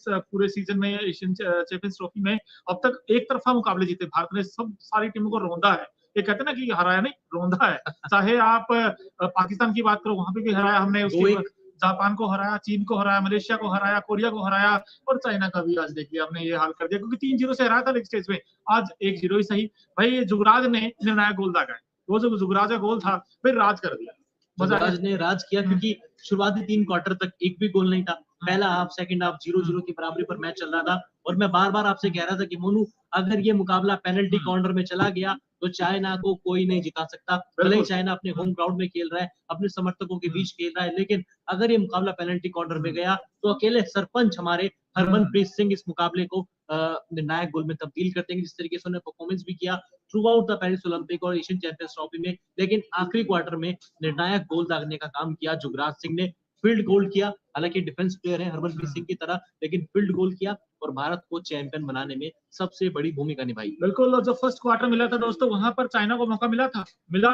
इस पूरे सीजन में एशियन चैंपियंस ट्रॉफी में अब तक एक तरफा मुकाबले जीते। भारत ने सब सारी टीमों को रौंदा है। ये कहते हैं ना कि हराया नहीं, रौंदा है। चाहे आप पाकिस्तान की बात करो, वहां पे भी हराया हमने, उसके बाद जापान को हराया, चीन को हराया, मलेशिया को हराया, कोरिया को हराया, और चाइना का भी आज देखिए हमने ये हाल कर दिया, क्योंकि 3-0 से हराया था नेक्स्ट स्टेज में। आज 1-0 ही सही। भाई जुगराज ने निर्णायक गोल दागा है। वो जो जुगराज का गोल था, फिर राज कर दिया। जुगराज ने राज किया, क्योंकि शुरुआती 3 क्वार्टर तक एक भी गोल नहीं था। पहला हाफ, सेकंड हाफ 0-0 की बराबरी पर मैच चल रहा था, और मैं बार-बार आपसे कह रहा था कि मोनू, अगर ये मुकाबला पेनल्टी कॉर्नर में चला गया तो चाइना को कोई नहीं जिता सकता। भले ही चाइना अपने होम ग्राउंड में खेल रहा है, अपने समर्थकों के बीच खेल रहा है, लेकिन अगर ये मुकाबला पेनल्टी कॉर्नर में गया तो अकेले सरपंच हमारे हरमनप्रीत सिंह इस मुकाबले को निर्णायक गोल में तब्दील कर देंगे। जिस तरीके से उन्होंने परफॉर्मेंस भी किया through out the Paris Olympic और एशियन चैंपियंस ट्रॉफी में, लेकिन आखिरी क्वार्टर में निर्णायक गोल दागने का काम किया जुगराज सिंह ने। फील्ड गोल किया, हालांकि डिफेंस प्लेयर है हरमनप्रीत सिंह की तरह, लेकिन फील्ड गोल किया और भारत को चैंपियन बनाने में सबसे बड़ी भूमिका निभाई। बिल्कुल, और जब फर्स्ट क्वार्टर मिला था दोस्तों, वहां पर चाइना को मौका मिला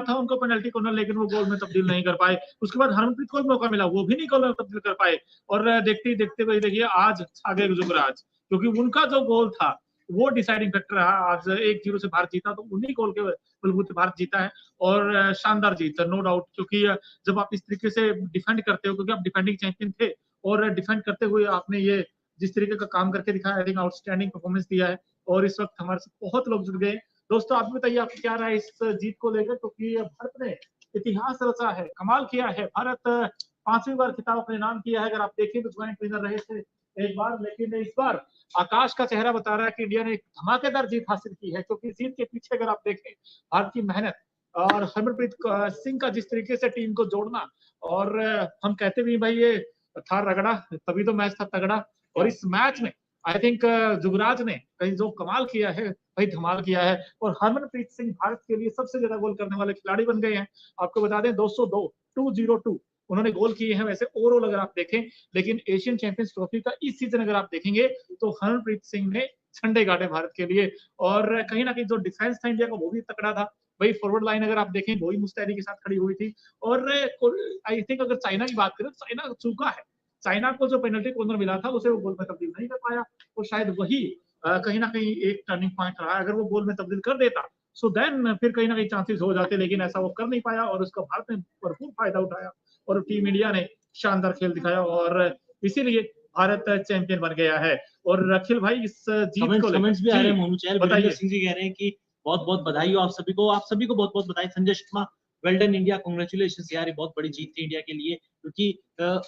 था उनको पेनल्टी कॉर्नर, लेकिन वो गोल में तब्दील नहीं कर पाए। उसके बाद हरमनप्रीत को भी मौका मिला, वो भी नहीं गोल में तब्दील कर पाए। और देखते ही देखते हुए देखिए आज आ गए जुगराज, क्योंकि उनका जो गोल था वो डिसाइडिंग फैक्टर रहा। आज 1-0 से भारत जीता, तो उन्हीं गोल के बलबूते भारत जीता है, और शानदार जीत, नो डाउट। क्योंकि जब आप इस तरीके से डिफेंड करते हो, क्योंकि आप डिफेंडिंग चैंपियन थे, और डिफेंड करते हुए आपने ये जिस तरीके का काम करके दिखाया, आई थिंक आउटस्टैंडिंग परफॉर्मेंस दिया है। और इस वक्त हमारे से बहुत लोग जुड़ गए। दोस्तों आप बताइए, आपको क्या राय इस जीत को लेकर? क्योंकि भारत ने इतिहास रचा है, कमाल किया है। भारत 5वीं बार खिताब अपने नाम किया है। अगर आप देखें तो ज्वाइंट विनर रहे थे एक बार, लेकिन इस बार आकाश का चेहरा बता रहा है कि इंडिया ने एक धमाकेदार जीत हासिल की है। क्योंकि जीत के पीछे अगर आप देखें भारत की मेहनत और हरमनप्रीत सिंह का जिस तरीके से टीम को जोड़ना, और हम कहते भी भाई ये था रगड़ा, तभी तो मैच था तगड़ा। और इस मैच में आई थिंक जुगराज ने कहीं जो कमाल किया है, भाई धमाल किया है। और हरमनप्रीत सिंह भारत के लिए सबसे ज्यादा गोल करने वाले खिलाड़ी बन गए हैं। आपको बता दें 202 202 उन्होंने गोल किए हैं वैसे ओवरऑल अगर आप देखें, लेकिन एशियन चैंपियंस ट्रॉफी का इस सीजन अगर आप देखेंगे तो हरमनप्रीत सिंह ने झंडे गाड़े भारत के लिए। और कहीं ना कहीं जो डिफेंस था इंडिया का वो भी तकड़ा था। भाई फॉरवर्ड लाइन अगर आप देखें वही मुस्तैदी के साथ खड़ी हुई थी। और आई थिंक अगर चाइना की बात करें तो चाइना चूका है। चाइना को जो पेनल्टी कॉर्नर मिला था उसे वो गोल में तब्दील नहीं कर पाया, और शायद वही कहीं ना कहीं एक टर्निंग पॉइंट रहा। अगर वो गोल में तब्दील कर देता सो देन फिर कहीं ना कहीं चांसेस हो जाते, लेकिन ऐसा वो कर नहीं पाया, और उसका भारत ने भरपूर फायदा उठाया, और टीम इंडिया ने शानदार खेल दिखाया, और इसीलिए भारत चैंपियन बन गया है। और अखिल भाई इस जीत को कमेंट्स भी आ रहे हैं, मोनू चहल, बताइए। सिंह जी कह रहे हैं कि बहुत बहुत बधाई हो आप सभी को, आप सभी को बहुत बहुत बधाई। Sanjay Sharma, well done India, congratulations यार, ये बहुत बड़ी जीत थी इंडिया के लिए, क्योंकि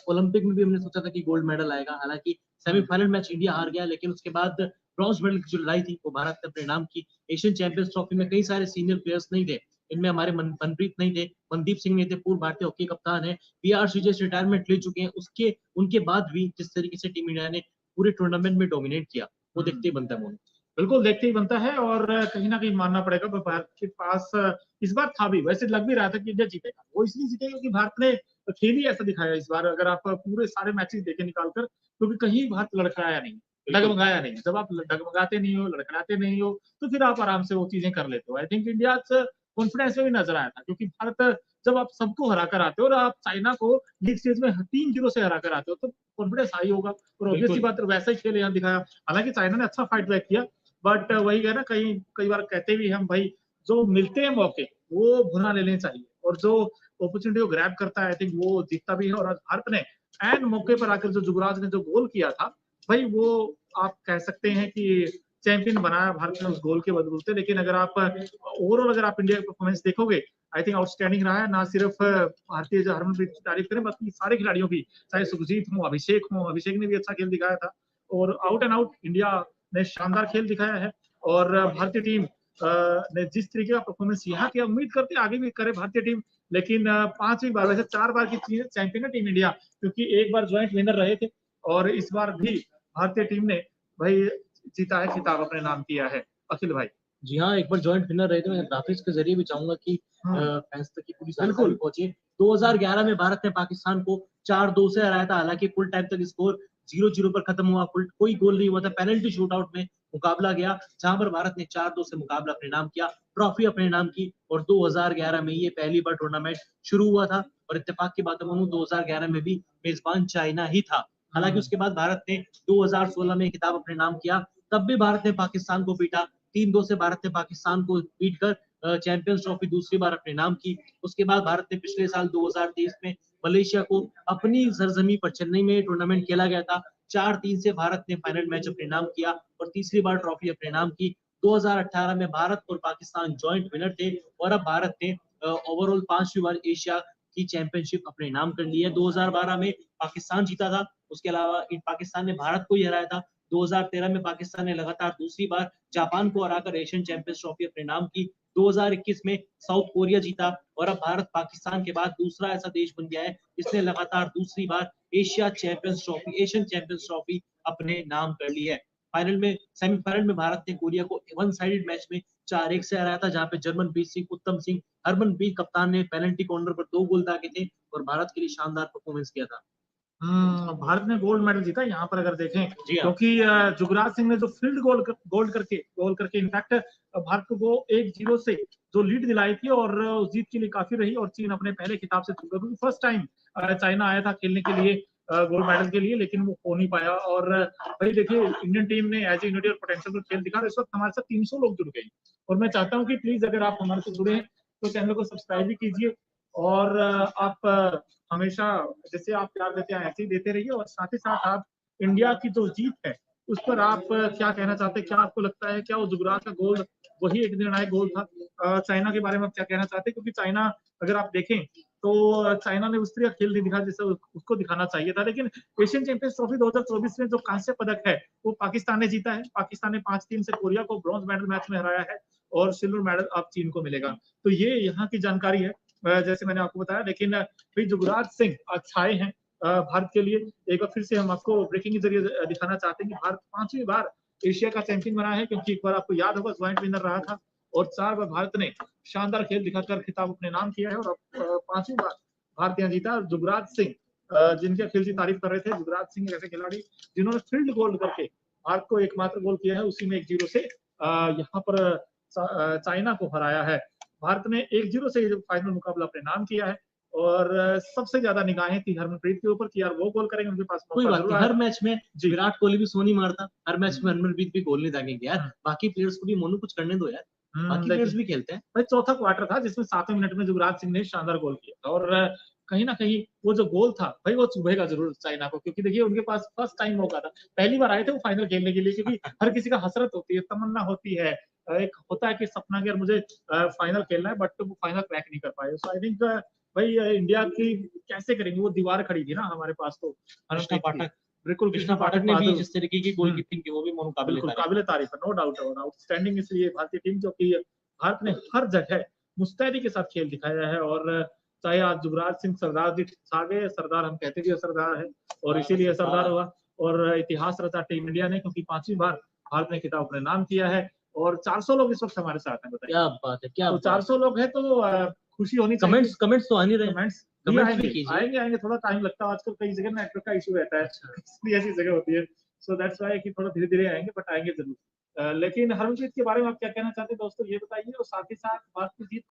ओलंपिक में भी हमने सोचा था कि गोल्ड मेडल आएगा। हालांकि सेमीफाइनल मैच इंडिया हार गया, लेकिन उसके बाद ब्रॉन्ज मेडल की जो लड़ाई थी वो भारत ने अपने नाम की। एशियन चैंपियंस ट्रॉफी में कई सारे सीनियर प्लेयर्स नहीं थे, इनमें हमारे मनप्रीत नहीं थे, मनदीप सिंह नहीं थे, पूर्व भारतीय हॉकी कप्तान है, पीआर श्रीजेश रिटायरमेंट ले चुके हैं। उसके उनके बाद भी जिस तरीके से टीम इंडिया ने पूरे टूर्नामेंट में डोमिनेट किया, वो देखते ही बनता है मोनू। बिल्कुल देखते ही बनता है, और कहीं ना कहीं मानना पड़ेगा भारत के पास इस बार था भी, वैसे लग भी रहा था कि इंडिया जीतेगा। वो इसलिए जीतेगा क्योंकि भारत ने खेल ही ऐसा दिखाया इस बार। अगर आप पूरे सारे मैचेस देखे निकालकर, क्योंकि कहीं भारत लड़खड़ाया नहीं, डगमगाया नहीं। जब आप डगमगाते नहीं हो, लड़खड़ाते नहीं हो, तो फिर आप आराम से वो चीजें कर लेते हो। आई थिंक इंडिया कॉन्फिडेंस में भी नजर आया था, क्योंकि भारत जब आप सबको हरा कर आते हो और आप चाइना को लीग स्टेज में 3-0 से हरा कर आते हो, तो कॉन्फिडेंस हाई होगा। और ऑब्वियसली बात वैसा ही खेल यहाँ दिखाया। हालांकि चाइना ने अच्छा फाइट बैक किया, बट वही है ना, कई बार कहते भी हम भाई जो मिलते हैं मौके वो भुना लेने चाहिए, और जो अपॉर्चुनिटी को ग्रैब करता है आई थिंक वो जीतता भी है। और भारत ने एंड मौके पर आकर जो जुगराज ने जो गोल किया था, भाई वो आप कह सकते हैं कि चैंपियन बनाया भारत ने उस गोल के बदौलते। लेकिन अगर आप ओवरऑल अगर आप इंडिया की परफॉर्मेंस देखोगे, आई थिंक आउटस्टैंडिंग रहा है। ना सिर्फ भारतीय जो हरमनप्रीत की तारीफ करें, बाकी सारे खिलाड़ियों की, चाहे सुखजीत हो, अभिषेक ने भी अच्छा खेल दिखाया था। और आउट एंड आउट इंडिया ने शानदार खेल दिखाया है। और भारतीय टीम ने जिस तरीके का परफॉर्मेंस यहाँ किया, उम्मीद करते आगे भी करे भारतीय टीम। लेकिन 5वीं बार, वैसे 4 बार की चैंपियन है टीम इंडिया, क्योंकि एक बार ज्वाइंट विनर रहे थे, और इस बार भी भारतीय टीम ने भाई जीता है, खिताब अपने नाम किया है। अखिल भाई जी हाँ, एक बार जॉइंट विनर रहे थे। मैं ग्राफिक्स के जरिए भी चाहूंगा कि फैंस तक की पूरी जानकारी पहुंचे। 2011 में भारत ने पाकिस्तान को 4-2 से हराया था। हालांकि फुल टाइम तक स्कोर 0-0 पर खत्म हुआ, कोई गोल नहीं हुआ था। पेनल्टी शूटआउट में मुकाबला गया, जहां पर भारत ने 4-2 से मुकाबला अपने नाम किया, ट्रॉफी अपने नाम की। और 2011 में ये पहली बार टूर्नामेंट शुरू हुआ था, और इत्तेफाक की बात है, 2011 में भी मेजबान चाइना ही था। हालांकि उसके बाद भारत ने 2016 में खिताब अपने नाम किया, तब भी भारत ने पाकिस्तान को पीटा। 3-2 से भारत ने पाकिस्तान को पीटकर चैंपियंस ट्रॉफी दूसरी बार अपने नाम की। उसके बाद भारत ने पिछले साल 2023 में मलेशिया को अपनी सरजमी पर चेन्नई में टूर्नामेंट खेला गया था, 4-3 से भारत ने फाइनल मैच अपने नाम किया और तीसरी बार ट्रॉफी अपने नाम की। 2018 में भारत और पाकिस्तान जॉइंट विनर थे और अब भारत ने ओवरऑल 5वीं बार एशिया की चैंपियनशिप अपने नाम कर ली है। 2012 में पाकिस्तान जीता था, उसके अलावा पाकिस्तान ने भारत को ही हराया था। 2013 में पाकिस्तान ने लगातार दूसरी बार जापान को हराकर एशियन चैंपियंस ट्रॉफी अपने नाम की। 2021 में साउथ कोरिया जीता और अब भारत पाकिस्तान के बाद दूसरा ऐसा देश बन गया है जिसने लगातार दूसरी बार एशियन चैंपियंस ट्रॉफी अपने नाम कर ली है। फाइनल में सेमीफाइनल में भारत ने कोरिया को वन साइडेड मैच में 4-1 से हराया था, जहां पे जर्मनप्रीत सिंह, उत्तम सिंह, हरमनप्रीत कप्तान ने पेनल्टी कॉर्नर पर 2 गोल दागे थे और भारत के लिए शानदार परफॉर्मेंस किया था। भारत ने गोल्ड मेडल जीता यहाँ पर अगर देखें, जी हाँ। क्योंकि जुगराज सिंह ने जो फील्ड गोल करके इनफैक्ट भारत को वो 1-0 से जो लीड दिलाई थी और उस जीत के लिए काफी रही और चीन अपने पहले खिताब से चूका, क्योंकि फर्स्ट टाइम चाइना आया था खेलने के लिए गोल्ड मेडल के लिए, लेकिन वो हो नहीं पाया। और भाई देखिए, इंडियन टीम ने एज ए यूनिटी और पोटेंशियल पर खेल दिखा। इस वक्त हमारे साथ 300 लोग जुड़ गए और मैं चाहता हूँ कि प्लीज अगर आप हमारे साथ जुड़े हैं तो चैनल को सब्सक्राइब भी कीजिए और आप हमेशा जैसे आप प्यार देते हैं ऐसे ही देते रहिए। और साथ ही साथ आप इंडिया की जो जीत है उस पर आप क्या कहना चाहते हैं, क्या आपको लगता है क्या वो जुगराज का गोल वही एक निर्णायक गोल था? चाइना के बारे में आप क्या कहना चाहते हैं, क्योंकि चाइना अगर आप देखें तो चाइना ने उस तरह खेल नहीं दिखा जैसे उसको दिखाना चाहिए था। लेकिन एशियन चैंपियंस ट्रॉफी 2024 में जो कांस्य पदक है वो पाकिस्तान ने जीता है। पाकिस्तान ने 5-3 से कोरिया को ब्रॉन्ज मेडल मैच में हराया है और सिल्वर मेडल अब चीन को मिलेगा। तो ये यहाँ की जानकारी है जैसे मैंने आपको बताया। लेकिन फिर जुगराज सिंह छाए हैं भारत के लिए। एक बार फिर से हम आपको ब्रेकिंग के जरिए दिखाना चाहते हैं कि भारत 5वीं बार एशिया का चैंपियन बना है, क्योंकि एक बार आपको याद होगा ज्वाइंट विनर रहा था और 4 बार भारत ने शानदार खेल दिखाकर खिताब अपने नाम किया है और अब 5वीं बार भारत यहाँ जीता। जुगराज सिंह जिनके अखिल जी तारीफ कर रहे थे, जुगराज सिंह ऐसे खिलाड़ी जिन्होंने फील्ड गोल करके भारत को एकमात्र गोल किया है, उसी में 1-0 से यहाँ पर चाइना को हराया है। भारत ने 1-0 से फाइनल मुकाबला अपने नाम किया है और सबसे ज्यादा निगाहें थी हरमनप्रीत के ऊपर कि यार वो गोल करेंगे, उनके पास कोई मौका बात जरूर नहीं, आएगा। हर मैच में विराट कोहली भी सो नहीं मारता, हर मैच में हरमनप्रीत भी गोल नहीं दागेंगे यार। हाँ। बाकी प्लेयर्स को भी मोनू कुछ करने दो यार, बाकी प्लेयर्स भी खेलते हैं। भाई चौथा क्वार्टर था जिसमें 7वें मिनट में जुगराज सिंह ने शानदार गोल किया था और कहीं ना कहीं वो जो गोल था भाई वो चुभेगा जरूर चाइना को, क्योंकि देखिए उनके पास फर्स्ट टाइम मौका था, पहली बार आए थे वो फाइनल खेलने के लिए। क्योंकि हर किसी का हसरत होती है, तमन्ना होती है, एक होता है कि सपना कि यार मुझे फाइनल खेलना है, बट वो फाइनल क्रैक नहीं कर पाए। सो आई थिंक भाई इंडिया की कैसे करेंगे, वो दीवार खड़ी थी ना हमारे पास तो कृष्णा पाठक, बिल्कुल कृष्णा पाठक ने भी जिस तरीके की हम्म। गोलकीपिंग की वो भी मोनू काबिल बिल्कुल तारीफ है। काबिल तारीफ है, नो डाउट और आउटस्टैंडिंग। इसलिए भारतीय टीम जो कि भारत ने हर जगह मुस्तैदी के साथ खेल दिखाया है और चाहे आज जुगराज सिंह सरदार जी छा गए, सरदार हम कहते भी सरदार है और इसीलिए सरदार हुआ और इतिहास रचा टीम इंडिया ने, क्योंकि 5वीं बार भारत ने खिताब अपने नाम किया है और 400 लोग इस वक्त हमारे साथ हैं। बताइए क्या बात है, क्या तो बात है। 400 लोग हैं तो खुशी होनी चाहिए। कमेंट्स तो आ नहीं रहे, कमेंट्स कमेंट्स आएंगे भी कीजिए। आएंगे थोड़ा टाइम लगता है, आजकल कई जगह नेटवर्क का इशू रहता है, इसलिए ऐसी जगह होती है। सो दैट्स व्हाई कि थोड़ा धीरे धीरे आएंगे, बट आएंगे जरूर। लेकिन हरमनप्रीत के बारे में आप क्या कहना चाहते हैं दोस्तों, ये बताइए। और साथ ही साथ भारत की जीत